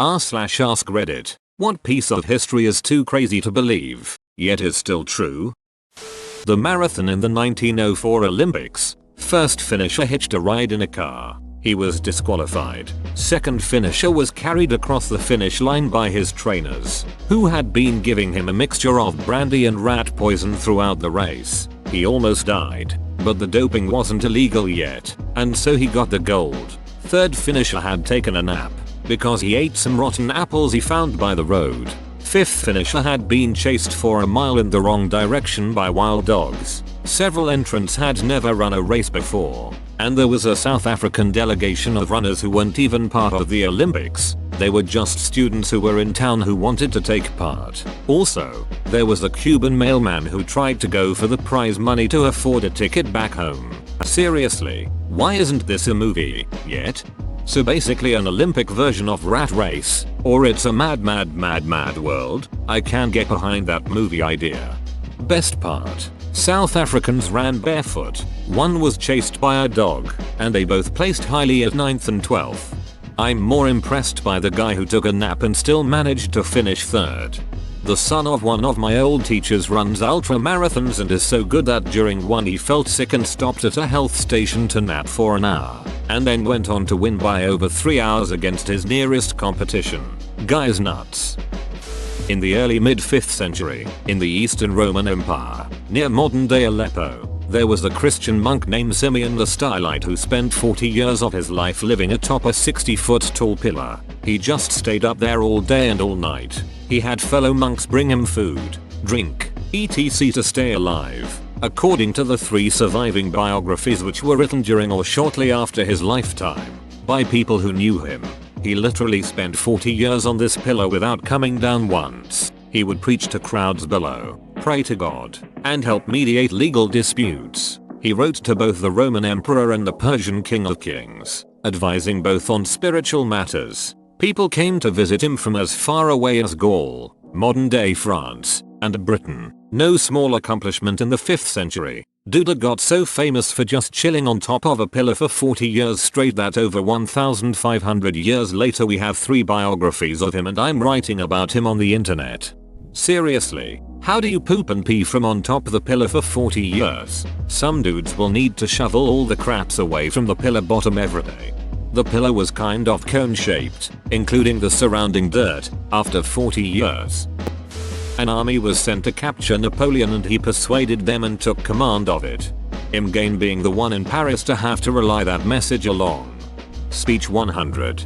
r/ask Reddit. What piece of history is too crazy to believe, yet is still true? The marathon in the 1904 Olympics. First finisher hitched a ride in a car. He was disqualified. Second finisher was carried across the finish line by his trainers, who had been giving him a mixture of brandy and rat poison throughout the race. He almost died, but the doping wasn't illegal yet, and so he got the gold. Third finisher had taken a nap, because he ate some rotten apples he found by the road. Fifth finisher had been chased for a mile in the wrong direction by wild dogs. Several entrants had never run a race before, and there was a South African delegation of runners who weren't even part of the Olympics. They were just students who were in town who wanted to take part. Also, there was a Cuban mailman who tried to go for the prize money to afford a ticket back home. Seriously, why isn't this a movie yet? So basically an Olympic version of Rat Race, or it's a mad world. I can get behind that movie idea. Best part. South Africans ran barefoot. One was chased by a dog, and they both placed highly at 9th and 12th. I'm more impressed by the guy who took a nap and still managed to finish third. The son of one of my old teachers runs ultra marathons and is so good that during one he felt sick and stopped at a health station to nap for an hour, and then went on to win by over 3 hours against his nearest competition. Guy's nuts. In the early mid-5th century, in the Eastern Roman Empire, near modern-day Aleppo, there was a Christian monk named Simeon the Stylite who spent 40 years of his life living atop a 60-foot tall pillar. He just stayed up there all day and all night. He had fellow monks bring him food, drink, etc. to stay alive. According to the 3 surviving biographies which were written during or shortly after his lifetime, by people who knew him, he literally spent 40 years on this pillar without coming down once. He would preach to crowds below, pray to God, and help mediate legal disputes. He wrote to both the Roman Emperor and the Persian King of Kings, advising both on spiritual matters. People came to visit him from as far away as Gaul, modern-day France, and Britain. No small accomplishment in the 5th century. Dude got so famous for just chilling on top of a pillar for 40 years straight that over 1,500 years later we have 3 biographies of him and I'm writing about him on the internet. Seriously, how do you poop and pee from on top of the pillar for 40 years? Some dudes will need to shovel all the craps away from the pillar bottom every day. The pillar was kind of cone-shaped, including the surrounding dirt, after 40 years. An army was sent to capture Napoleon and he persuaded them and took command of it. Imgane being the one in Paris to have to relay that message along. Speech 100.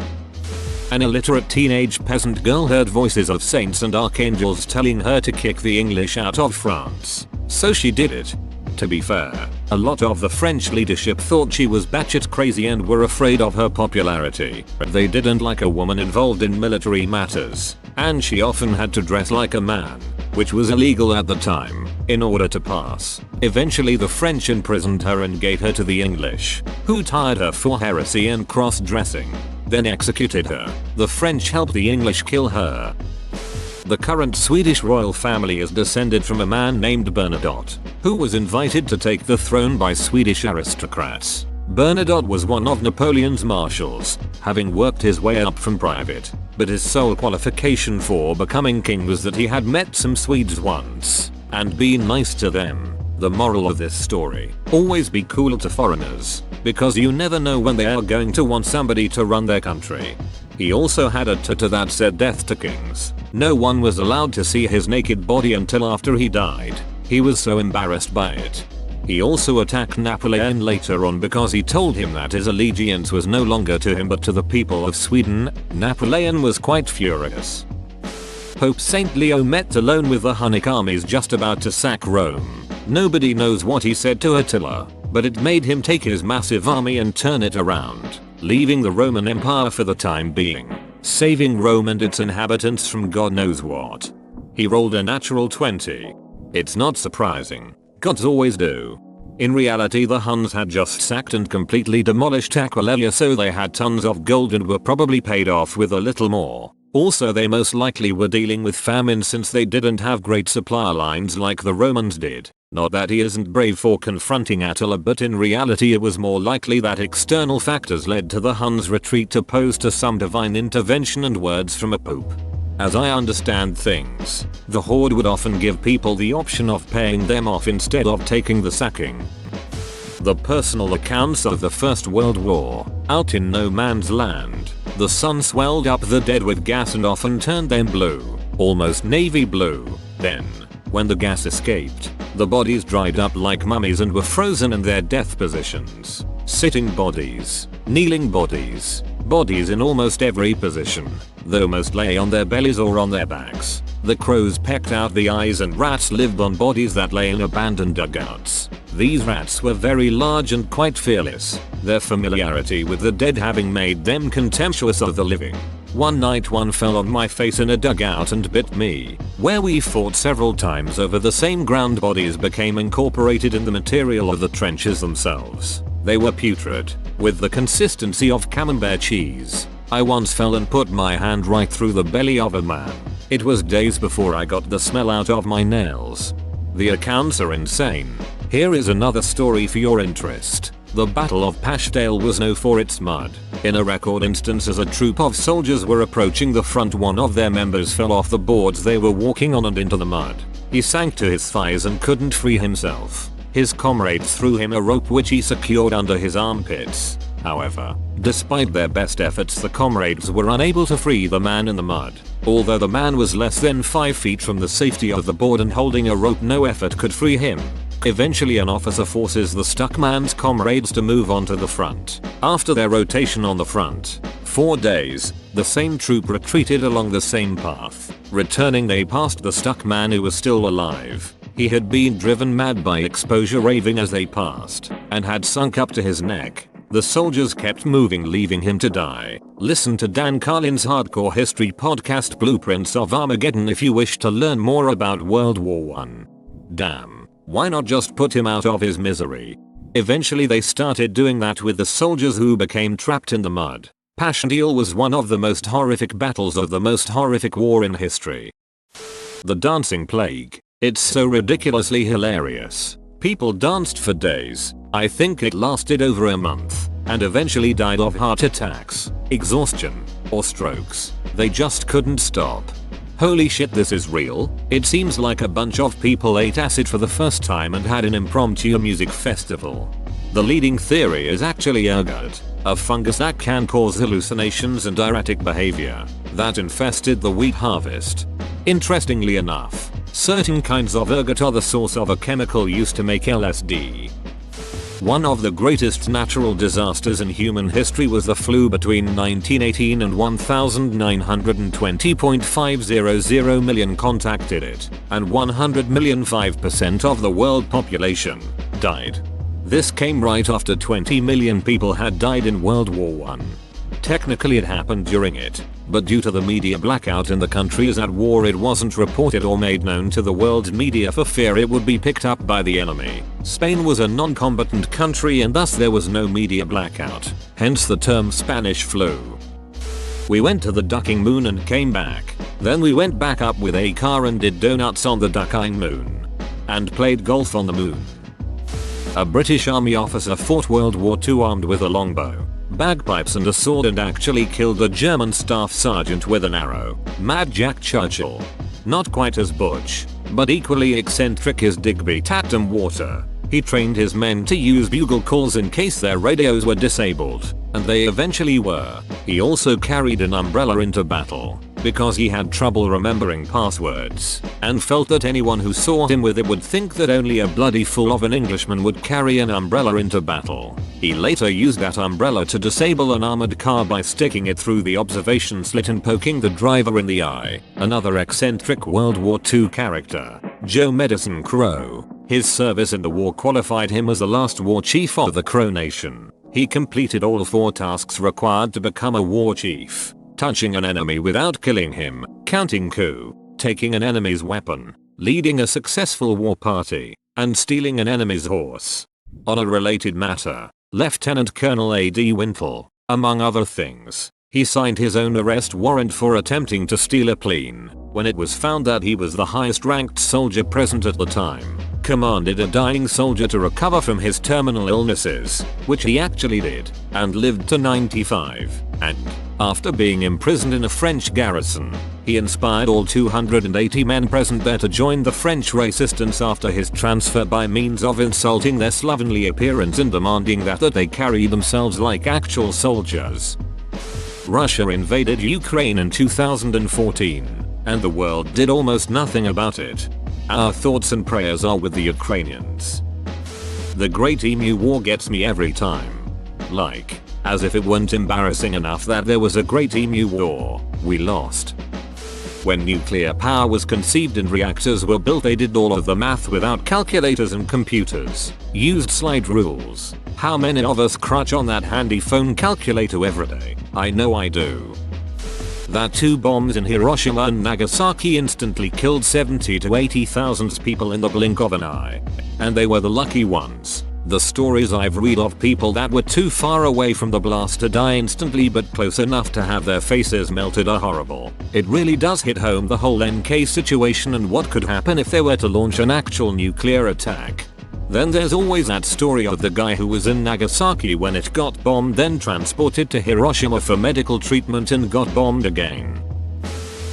An illiterate teenage peasant girl heard voices of saints and archangels telling her to kick the English out of France. So she did it. To be fair, a lot of the French leadership thought she was batshit crazy and were afraid of her popularity. But they didn't like a woman involved in military matters, and she often had to dress like a man, which was illegal at the time, in order to pass. Eventually the French imprisoned her and gave her to the English, who tried her for heresy and cross-dressing, then executed her. The French helped the English kill her. The current Swedish royal family is descended from a man named Bernadotte, who was invited to take the throne by Swedish aristocrats. Bernadotte was one of Napoleon's marshals, having worked his way up from private, but his sole qualification for becoming king was that he had met some Swedes once, and been nice to them. The moral of this story: always be cool to foreigners, because you never know when they are going to want somebody to run their country. He also had a tattoo that said death to kings. No one was allowed to see his naked body until after he died. He was so embarrassed by it. He also attacked Napoleon later on because he told him that his allegiance was no longer to him but to the people of Sweden. Napoleon was quite furious. Pope Saint Leo met alone with the Hunnic armies just about to sack Rome. Nobody knows what he said to Attila, but it made him take his massive army and turn it around, leaving the Roman Empire for the time being, saving Rome and its inhabitants from God knows what. He rolled a natural 20. It's not surprising. Gods always do. In reality the Huns had just sacked and completely demolished Aquileia, so they had tons of gold and were probably paid off with a little more. Also, they most likely were dealing with famine since they didn't have great supply lines like the Romans did. Not that he isn't brave for confronting Attila, but in reality it was more likely that external factors led to the Huns' retreat opposed to some divine intervention and words from a pope. As I understand things, the horde would often give people the option of paying them off instead of taking the sacking. The personal accounts of the First World War. Out in no man's land, the sun swelled up the dead with gas and often turned them blue, almost navy blue. Then, when the gas escaped, the bodies dried up like mummies and were frozen in their death positions. Sitting bodies, kneeling bodies, bodies in almost every position, though most lay on their bellies or on their backs. The crows pecked out the eyes and rats lived on bodies that lay in abandoned dugouts. These rats were very large and quite fearless, their familiarity with the dead having made them contemptuous of the living. One night one fell on my face in a dugout and bit me. Where we fought several times over the same ground, bodies became incorporated in the material of the trenches themselves. They were putrid, with the consistency of camembert cheese. I once fell and put my hand right through the belly of a man. It was days before I got the smell out of my nails. The accounts are insane. Here is another story for your interest. The Battle of Passchendaele was known for its mud. In a record instance, as a troop of soldiers were approaching the front, one of their members fell off the boards they were walking on and into the mud. He sank to his thighs and couldn't free himself. His comrades threw him a rope which he secured under his armpits. However, despite their best efforts, the comrades were unable to free the man in the mud. Although the man was less than 5 feet from the safety of the board and holding a rope, no effort could free him. Eventually an officer forces the stuck man's comrades to move onto the front. After their rotation on the front, 4 days, the same troop retreated along the same path. Returning, they passed the stuck man who was still alive. He had been driven mad by exposure, raving as they passed, and had sunk up to his neck. The soldiers kept moving, leaving him to die. Listen to Dan Carlin's Hardcore History podcast, Blueprints of Armageddon, if you wish to learn more about World War I. Damn, why not just put him out of his misery? Eventually they started doing that with the soldiers who became trapped in the mud. Passchendaele was one of the most horrific battles of the most horrific war in history. The dancing plague. It's so ridiculously hilarious. People danced for days. I think it lasted over a month, and eventually died of heart attacks, exhaustion, or strokes. They just couldn't stop. Holy shit, this is real. It seems like a bunch of people ate acid for the first time and had an impromptu music festival. The leading theory is actually ergot, a fungus that can cause hallucinations and erratic behavior that infested the wheat harvest. Interestingly enough, certain kinds of ergot are the source of a chemical used to make LSD. One of the greatest natural disasters in human history was the flu between 1918 and 1920.500 million contracted it, and 100 million, 5% of the world population, died. This came right after 20 million people had died in World War I. Technically it happened during it, but due to the media blackout in the countries at war, it wasn't reported or made known to the world media for fear it would be picked up by the enemy. Spain was a non-combatant country and thus there was no media blackout, hence the term Spanish flu. We went to the ducking moon and came back. Then we went back up with a car and did donuts on the ducking moon. And played golf on the moon. A British Army officer fought World War II armed with a longbow, bagpipes and a sword and actually killed a German staff sergeant with an arrow. Mad Jack Churchill. Not quite as butch, but equally eccentric is Digby Tatum Water. He trained his men to use bugle calls in case their radios were disabled, and they eventually were. He also carried an umbrella into battle, because he had trouble remembering passwords, and felt that anyone who saw him with it would think that only a bloody fool of an Englishman would carry an umbrella into battle. He later used that umbrella to disable an armored car by sticking it through the observation slit and poking the driver in the eye. Another eccentric World War II character, Joe Medicine Crow. His service in the war qualified him as the last war chief of the Crow Nation. He completed all 4 tasks required to become a war chief: touching an enemy without killing him, counting coup, taking an enemy's weapon, leading a successful war party, and stealing an enemy's horse. On a related matter, Lieutenant Colonel A.D. Wintle, among other things, He signed his own arrest warrant for attempting to steal a plane. When it was found that he was the highest ranked soldier present at the time, commanded a dying soldier to recover from his terminal illnesses, which he actually did, and lived to 95. And, after being imprisoned in a French garrison, he inspired all 280 men present there to join the French resistance after his transfer by means of insulting their slovenly appearance and demanding that they carry themselves like actual soldiers. Russia invaded Ukraine in 2014, and the world did almost nothing about it. Our thoughts and prayers are with the Ukrainians. The Great Emu War gets me every time. Like, as if it weren't embarrassing enough that there was a Great Emu War, we lost. When nuclear power was conceived and reactors were built, they did all of the math without calculators and computers, used slide rules. How many of us crunch on that handy phone calculator every day? I know I do. That 2 bombs in Hiroshima and Nagasaki instantly killed 70 to 80,000 people in the blink of an eye. And they were the lucky ones. The stories I've read of people that were too far away from the blast to die instantly but close enough to have their faces melted are horrible. It really does hit home the whole NK situation and what could happen if they were to launch an actual nuclear attack. Then there's always that story of the guy who was in Nagasaki when it got bombed, then transported to Hiroshima for medical treatment and got bombed again.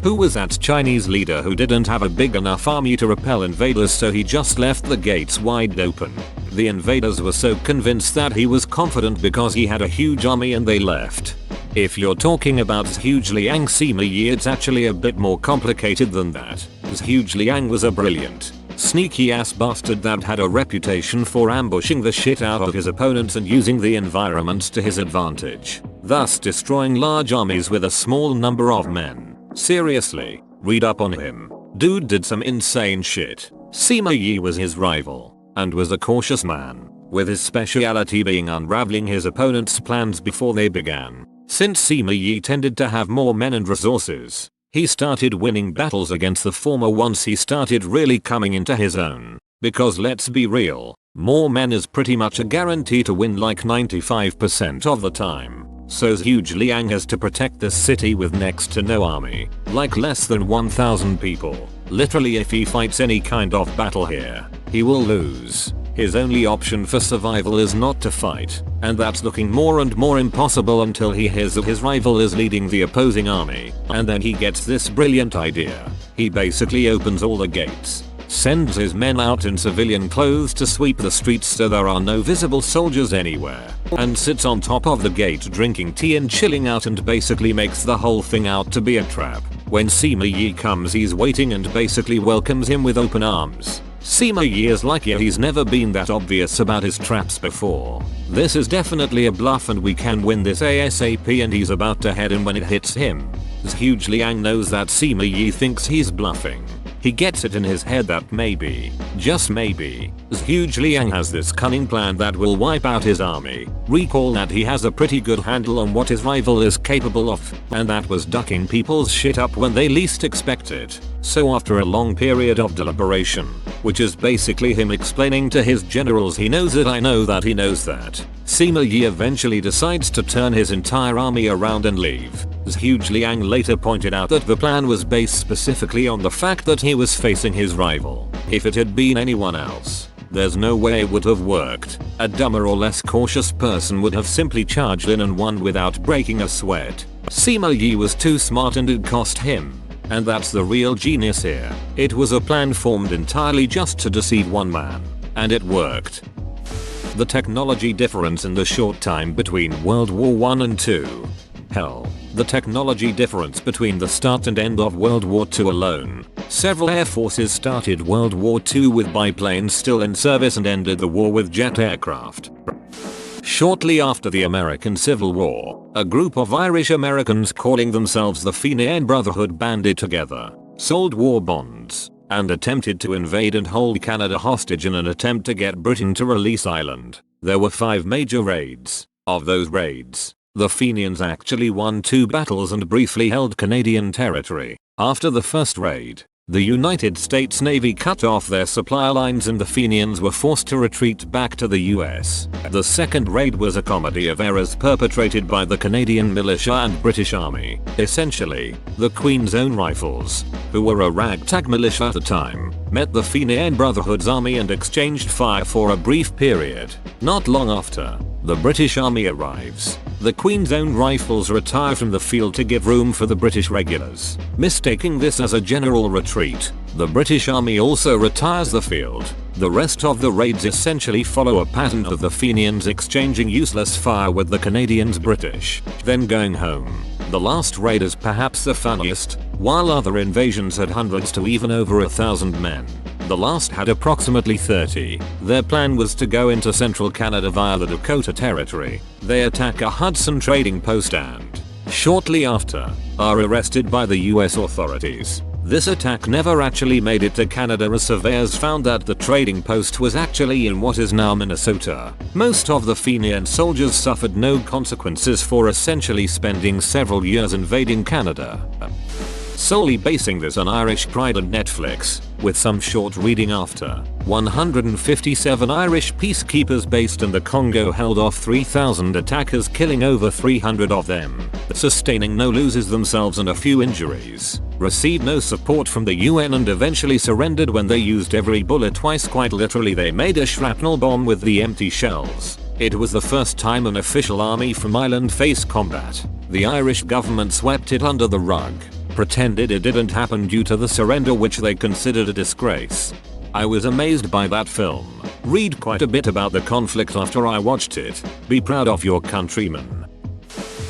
Who was that Chinese leader who didn't have a big enough army to repel invaders, so he just left the gates wide open? The invaders were so convinced that he was confident because he had a huge army and they left. If you're talking about Zhuge Liang Sima Yi, it's actually a bit more complicated than that. Zhuge Liang was a brilliant, sneaky ass bastard that had a reputation for ambushing the shit out of his opponents and using the environment to his advantage, thus destroying large armies with a small number of men. Seriously, read up on him. Dude did some insane shit. Sima Yi was his rival, and was a cautious man, with his speciality being unraveling his opponent's plans before they began. Since Sima Yi tended to have more men and resources, he started winning battles against the former once he started really coming into his own. Because let's be real, more men is pretty much a guarantee to win like 95% of the time. So Zhuge Liang has to protect this city with next to no army, like less than 1,000 people. Literally, if he fights any kind of battle here, he will lose. His only option for survival is not to fight, and that's looking more and more impossible until he hears that his rival is leading the opposing army, and then he gets this brilliant idea. He basically opens all the gates, sends his men out in civilian clothes to sweep the streets so there are no visible soldiers anywhere, and sits on top of the gate drinking tea and chilling out and basically makes the whole thing out to be a trap. When Sima Yi comes, he's waiting and basically welcomes him with open arms. Sima Yi is lucky he's never been that obvious about his traps before. This is definitely a bluff and we can win this ASAP, and he's about to head in when it hits him. Zhuge Liang knows that Sima Yi thinks he's bluffing. He gets it in his head that maybe, just maybe, Zhuge Liang has this cunning plan that will wipe out his army. Recall that he has a pretty good handle on what his rival is capable of, and that was ducking people's shit up when they least expect it. So after a long period of deliberation, which is basically him explaining to his generals he knows that I know that he knows that, Sima Yi eventually decides to turn his entire army around and leave. Zhuge Liang later pointed out that the plan was based specifically on the fact that he was facing his rival. If it had been anyone else, there's no way it would have worked. A dumber or less cautious person would have simply charged in and won without breaking a sweat. Sima Yi was too smart and it cost him. And that's the real genius here. It was a plan formed entirely just to deceive one man. And it worked. The technology difference in the short time between World War I and II. Hell, the technology difference between the start and end of World War II alone. Several air forces started World War II with biplanes still in service and ended the war with jet aircraft. Shortly after the American Civil War, a group of Irish Americans calling themselves the Fenian Brotherhood banded together, sold war bonds, and attempted to invade and hold Canada hostage in an attempt to get Britain to release Ireland. There were 5 major raids. Of those raids, the Fenians actually won 2 battles and briefly held Canadian territory. After the first raid, The United States Navy cut off their supply lines and the Fenians were forced to retreat back to the US. The second raid was a comedy of errors perpetrated by the Canadian militia and British Army. Essentially, the Queen's Own Rifles, who were a ragtag militia at the time, met the Fenian Brotherhood's army and exchanged fire for a brief period. Not long after, the British Army arrives. The Queen's Own Rifles retire from the field to give room for the British regulars. Mistaking this as a general retreat, the British Army also retires the field. The rest of the raids essentially follow a pattern of the Fenians exchanging useless fire with the Canadians British, then going home. The last raid is perhaps the funniest. While other invasions had hundreds to even over 1,000 men, the last had approximately 30. Their plan was to go into central Canada via the Dakota Territory. They attack a Hudson trading post and, shortly after, are arrested by the US authorities. This attack never actually made it to Canada as surveyors found that the trading post was actually in what is now Minnesota. Most of the Fenian soldiers suffered no consequences for essentially spending several years invading Canada. Solely basing this on Irish pride and Netflix, with some short reading after. 157 Irish peacekeepers based in the Congo held off 3,000 attackers, killing over 300 of them, sustaining no losses themselves and a few injuries. Received no support from the UN and eventually surrendered when they used every bullet twice. Quite literally, they made a shrapnel bomb with the empty shells. It was the first time an official army from Ireland faced combat. The Irish government swept it under the rug, pretended it didn't happen due to the surrender, which they considered a disgrace. I was amazed by that film. Read quite a bit about the conflict after I watched it. Be proud of your countrymen.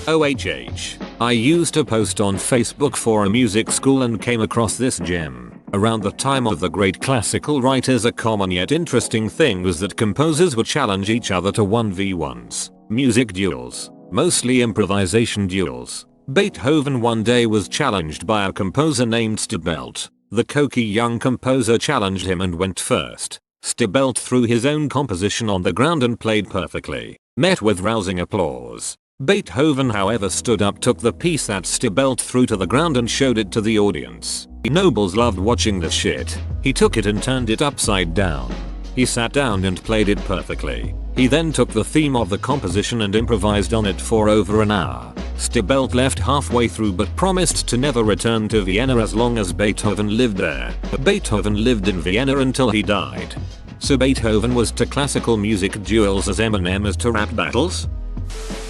OHH. I used to post on Facebook for a music school and came across this gem. Around the time of the great classical writers, a common yet interesting thing was that composers would challenge each other to 1v1s. Music duels. Mostly improvisation duels. Beethoven one day was challenged by a composer named Stibelt. The cocky young composer challenged him and went first. Stibelt threw his own composition on the ground and played perfectly, met with rousing applause. Beethoven, however, stood up, took the piece that Stibelt threw to the ground and showed it to the audience. Nobles loved watching the shit. He took it and turned it upside down. He sat down and played it perfectly. He then took the theme of the composition and improvised on it for over an hour. Stibelt left halfway through but promised to never return to Vienna as long as Beethoven lived there. Beethoven lived in Vienna until he died. So Beethoven was to classical music duels as Eminem is to rap battles?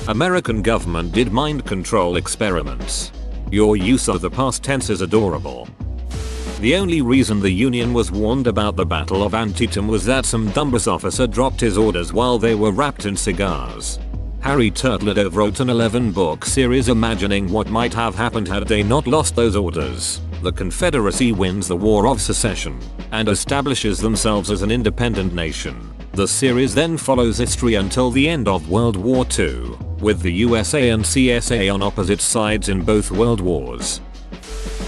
American government did mind control experiments. Your use of the past tense is adorable. The only reason the Union was warned about the Battle of Antietam was that some dumbass officer dropped his orders while they were wrapped in cigars. Harry Turtledove wrote an 11-book series imagining what might have happened had they not lost those orders. The Confederacy wins the War of Secession and establishes themselves as an independent nation. The series then follows history until the end of World War II, with the USA and CSA on opposite sides in both world wars.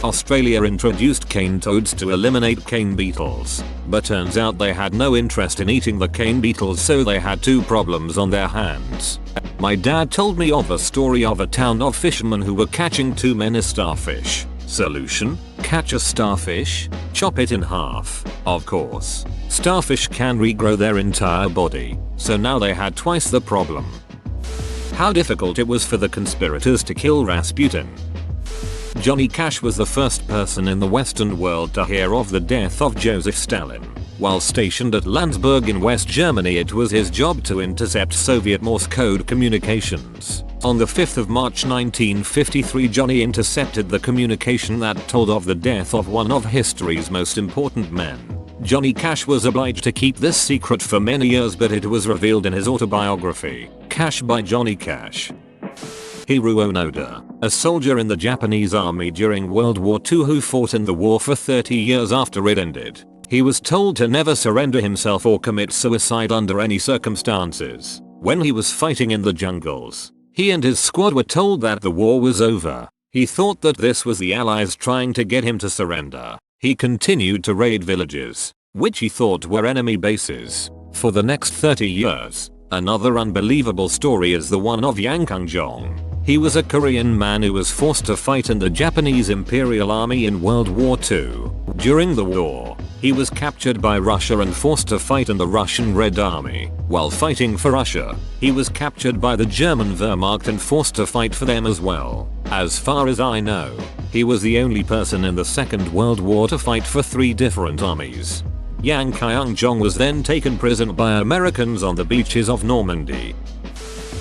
Australia introduced cane toads to eliminate cane beetles, but turns out they had no interest in eating the cane beetles, so they had two problems on their hands. My dad told me of a story of a town of fishermen who were catching too many starfish. Solution? Catch a starfish, chop it in half. Of course, starfish can regrow their entire body, so now they had twice the problem. How difficult it was for the conspirators to kill Rasputin. Johnny Cash was the first person in the Western world to hear of the death of Joseph Stalin. While stationed at Landsberg in West Germany, it was his job to intercept Soviet Morse code communications. On the 5th of March 1953, Johnny intercepted the communication that told of the death of one of history's most important men. Johnny Cash was obliged to keep this secret for many years, but it was revealed in his autobiography, Cash by Johnny Cash. Hiro Onoda, a soldier in the Japanese army during World War II who fought in the war for 30 years after it ended. He was told to never surrender himself or commit suicide under any circumstances. When he was fighting in the jungles, he and his squad were told that the war was over. He thought that this was the Allies trying to get him to surrender. He continued to raid villages, which he thought were enemy bases, for the next 30 years. Another unbelievable story is the one of Yang Kung-jong. He was a Korean man who was forced to fight in the Japanese Imperial Army in World War II. During the war, he was captured by Russia and forced to fight in the Russian Red Army. While fighting for Russia, he was captured by the German Wehrmacht and forced to fight for them as well. As far as I know, he was the only person in the Second World War to fight for 3 different armies. Yang Kyung-jong was then taken prisoner by Americans on the beaches of Normandy.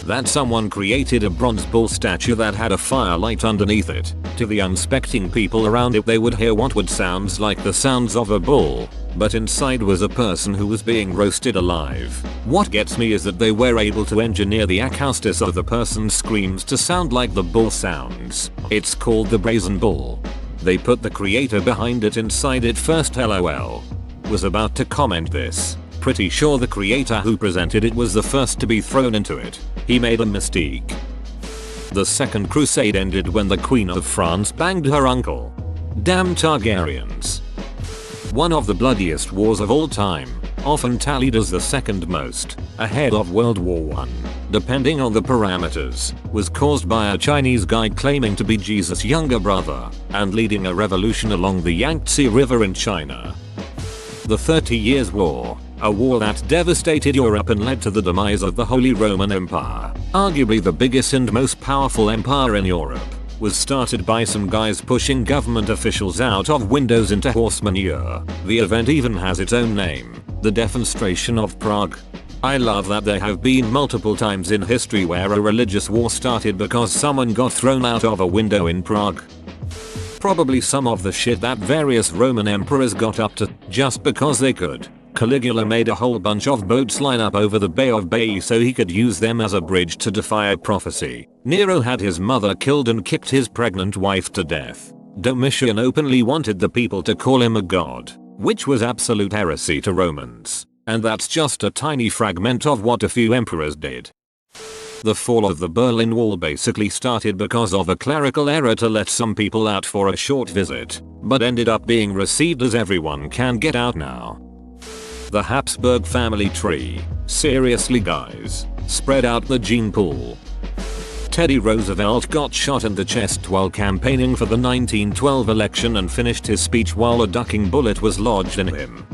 That someone created a bronze bull statue that had a firelight underneath it. To the unsuspecting people around it, they would hear what would sound like the sounds of a bull, but inside was a person who was being roasted alive. What gets me is that they were able to engineer the acoustics of the person's screams to sound like the bull sounds. It's called the brazen bull. They put the creator behind it inside it first. LOL. Was about to comment this. Pretty sure the creator who presented it was the first to be thrown into it. He made a mistake. The Second Crusade ended when the Queen of France banged her uncle. Damn Targaryens. One of the bloodiest wars of all time, often tallied as the second most, ahead of World War I, depending on the parameters, was caused by a Chinese guy claiming to be Jesus' younger brother and leading a revolution along the Yangtze River in China. The 30 Years' War, a war that devastated Europe and led to the demise of the Holy Roman Empire, arguably the biggest and most powerful empire in Europe, was started by some guys pushing government officials out of windows into horse manure. The event even has its own name, the Defenestration of Prague. I love that there have been multiple times in history where a religious war started because someone got thrown out of a window in Prague. Probably some of the shit that various Roman emperors got up to just because they could. Caligula made a whole bunch of boats line up over the Bay of Baiae so he could use them as a bridge to defy a prophecy. Nero had his mother killed and kicked his pregnant wife to death. Domitian openly wanted the people to call him a god, which was absolute heresy to Romans. And that's just a tiny fragment of what a few emperors did. The fall of the Berlin Wall basically started because of a clerical error to let some people out for a short visit, but ended up being received as everyone can get out now. The Habsburg family tree. Seriously guys, spread out the gene pool. Teddy Roosevelt got shot in the chest while campaigning for the 1912 election and finished his speech while a ducking bullet was lodged in him.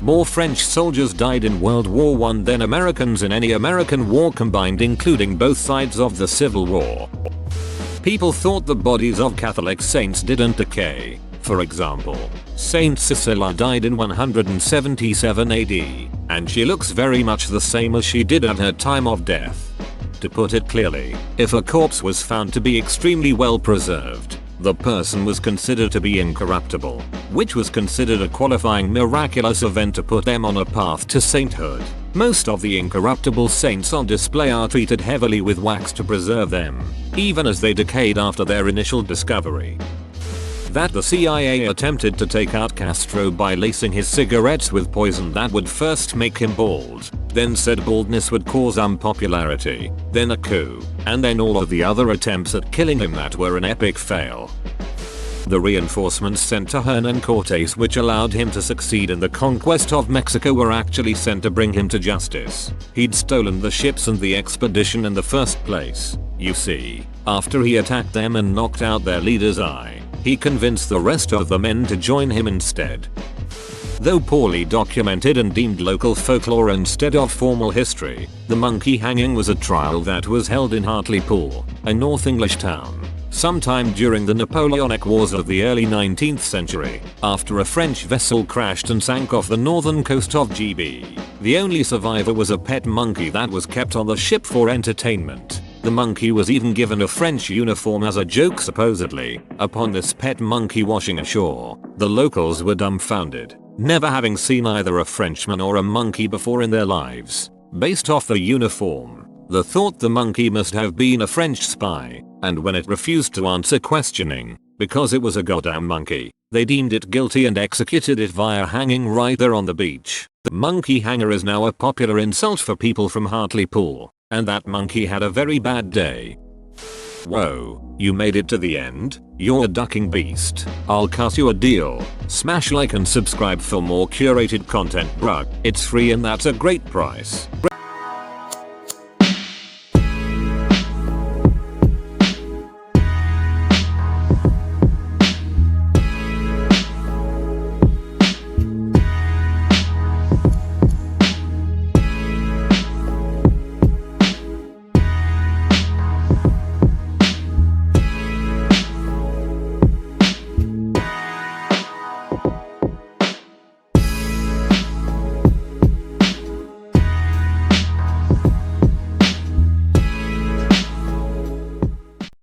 More French soldiers died in World War I than Americans in any American war combined, including both sides of the Civil War. People thought the bodies of Catholic saints didn't decay. For example, Saint Cecilia died in 177 AD, and she looks very much the same as she did at her time of death. To put it clearly, if a corpse was found to be extremely well preserved, the person was considered to be incorruptible, which was considered a qualifying miraculous event to put them on a path to sainthood. Most of the incorruptible saints on display are treated heavily with wax to preserve them, even as they decayed after their initial discovery. That the CIA attempted to take out Castro by lacing his cigarettes with poison that would first make him bald, then said baldness would cause unpopularity, then a coup, and then all of the other attempts at killing him that were an epic fail. The reinforcements sent to Hernan Cortes which allowed him to succeed in the conquest of Mexico were actually sent to bring him to justice. He'd stolen the ships and the expedition in the first place. You see, after he attacked them and knocked out their leader's eye, he convinced the rest of the men to join him instead. Though poorly documented and deemed local folklore instead of formal history, the monkey hanging was a trial that was held in Hartlepool, a North English town, sometime during the Napoleonic Wars of the early 19th century, after a French vessel crashed and sank off the northern coast of GB. The only survivor was a pet monkey that was kept on the ship for entertainment. The monkey was even given a French uniform as a joke supposedly. Upon this pet monkey washing ashore, the locals were dumbfounded, never having seen either a Frenchman or a monkey before in their lives. Based off the uniform, they thought the monkey must have been a French spy, and when it refused to answer questioning, because it was a goddamn monkey, they deemed it guilty and executed it via hanging right there on the beach. The monkey hanger is now a popular insult for people from Hartlepool. And that monkey had a very bad day. Whoa, you made it to the end? You're a ducking beast. I'll cut you a deal. Smash like and subscribe for more curated content, bruh. It's free and that's a great price.